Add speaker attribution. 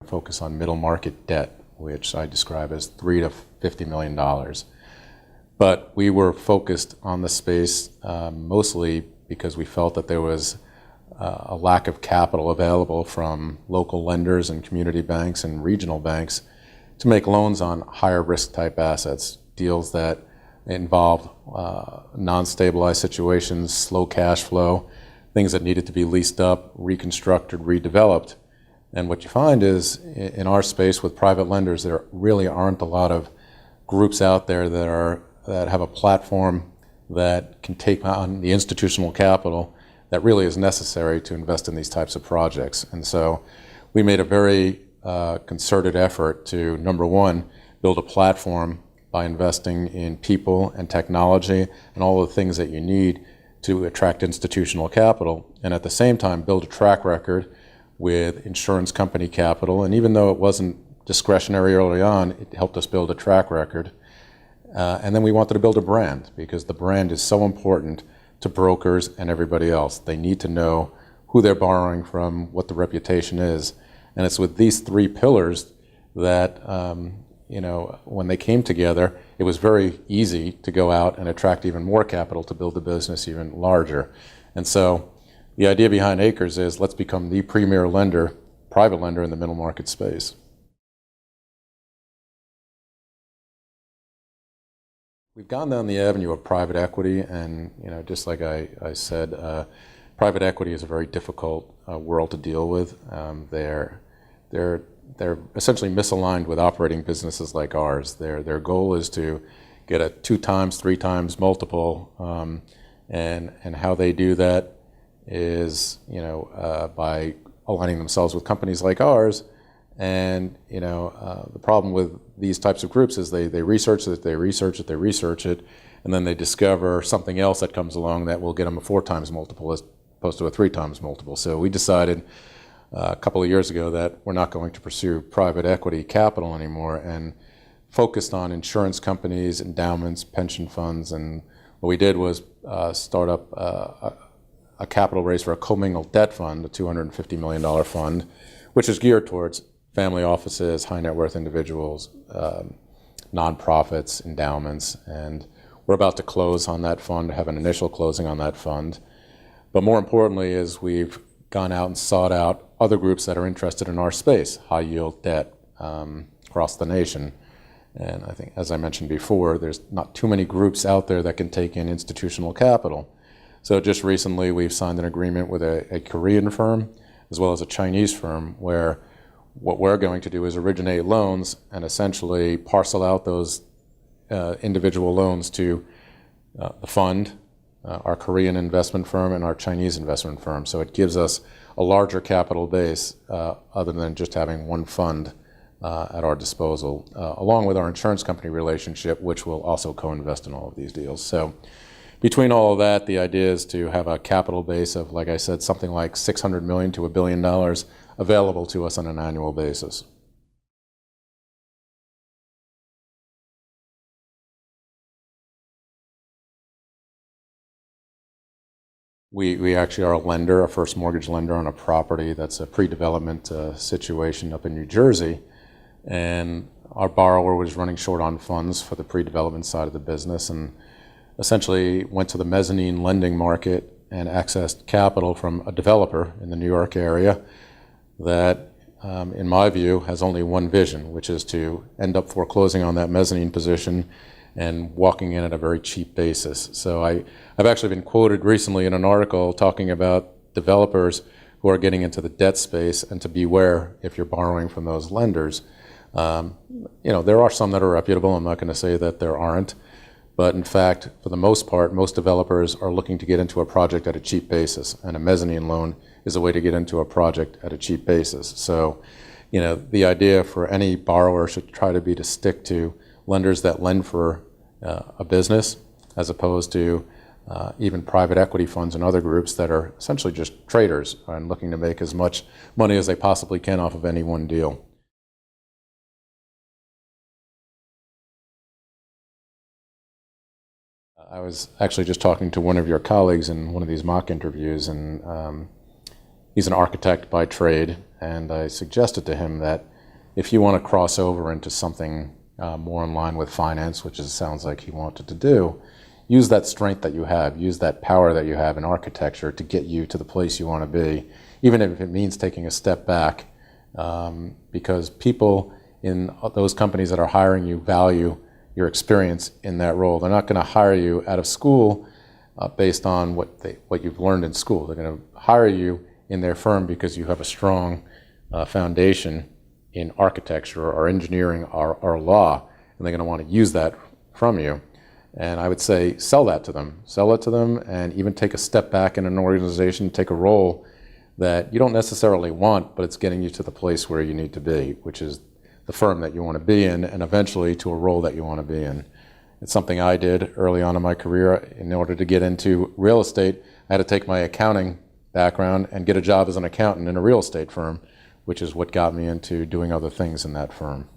Speaker 1: Focus on middle market debt, which I describe as $3 to $50 million. But we were focused on the space mostly because we felt that there was a lack of capital available from local lenders and community banks and regional banks to make loans on higher risk type assets, deals that involved non-stabilized situations, slow cash flow, things that needed to be leased up, reconstructed, redeveloped. And what you find is in our space with private lenders, there really aren't a lot of groups out there that have a platform that can take on the institutional capital that really is necessary to invest in these types of projects. And so we made a very concerted effort to, number one, build a platform by investing in people and technology and all the things that you need to attract institutional capital, and at the same time build a track record with insurance company capital. And even though it wasn't discretionary early on, it helped us build a track record. And then we wanted to build a brand, because the brand is so important to brokers and everybody else. They need to know who they're borrowing from, what the reputation is. And it's with these three pillars that, when they came together, it was very easy to go out and attract even more capital to build the business even larger. And so the idea behind Acres is let's become the premier lender, private lender in the middle market space. We've gone down the avenue of private equity, and just like I said, private equity is a very difficult world to deal with. They're essentially misaligned with operating businesses like ours. Their goal is to get a 2 times, 3 times multiple, and how they do that is by aligning themselves with companies like ours. And the problem with these types of groups is they research it, and then they discover something else that comes along that will get them a 4 times multiple as opposed to a 3 times multiple. So we decided a couple of years ago that we're not going to pursue private equity capital anymore, and focused on insurance companies, endowments, pension funds. And what we did was start up a capital raise for a commingled debt fund, a $250 million fund, which is geared towards family offices, high net worth individuals, nonprofits, endowments. And we're about to close on that fund, have an initial closing on that fund. But more importantly is we've gone out and sought out other groups that are interested in our space, high yield debt, across the nation. And I think, as I mentioned before, there's not too many groups out there that can take in institutional capital. So just recently we've signed an agreement with a Korean firm as well as a Chinese firm, where what we're going to do is originate loans and essentially parcel out those individual loans to the fund, our Korean investment firm, and our Chinese investment firm. So it gives us a larger capital base other than just having one fund at our disposal, along with our insurance company relationship, which will also co-invest in all of these deals. So between all of that, the idea is to have a capital base of, like I said, something like $600 million to $1 billion available to us on an annual basis. We actually are a lender, a first mortgage lender on a property that's a pre-development situation up in New Jersey. And our borrower was running short on funds for the pre-development side of the business, and essentially went to the mezzanine lending market and accessed capital from a developer in the New York area that, in my view, has only one vision, which is to end up foreclosing on that mezzanine position and walking in at a very cheap basis. So I've actually been quoted recently in an article talking about developers who are getting into the debt space, and to beware if you're borrowing from those lenders. There are some that are reputable. I'm not going to say that there aren't. But in fact, for the most part, most developers are looking to get into a project at a cheap basis, and a mezzanine loan is a way to get into a project at a cheap basis. So, the idea for any borrower should try to be to stick to lenders that lend for a business, as opposed to even private equity funds and other groups that are essentially just traders and looking to make as much money as they possibly can off of any one deal. I was actually just talking to one of your colleagues in one of these mock interviews, and he's an architect by trade, and I suggested to him that if you want to cross over into something more in line with finance, which sounds like he wanted to do, use that strength that you have, use that power that you have in architecture to get you to the place you want to be, even if it means taking a step back, because people in those companies that are hiring you value your experience in that role. They're not going to hire you out of school based on what you've learned in school. They're going to hire you in their firm because you have a strong foundation in architecture or engineering or law, and they're going to want to use that from you. And I would say sell that to them. Sell it to them, and even take a step back in an organization, take a role that you don't necessarily want, but it's getting you to the place where you need to be, which is the firm that you want to be in, and eventually to a role that you want to be in. It's something I did early on in my career. In order to get into real estate, I had to take my accounting background and get a job as an accountant in a real estate firm, which is what got me into doing other things in that firm.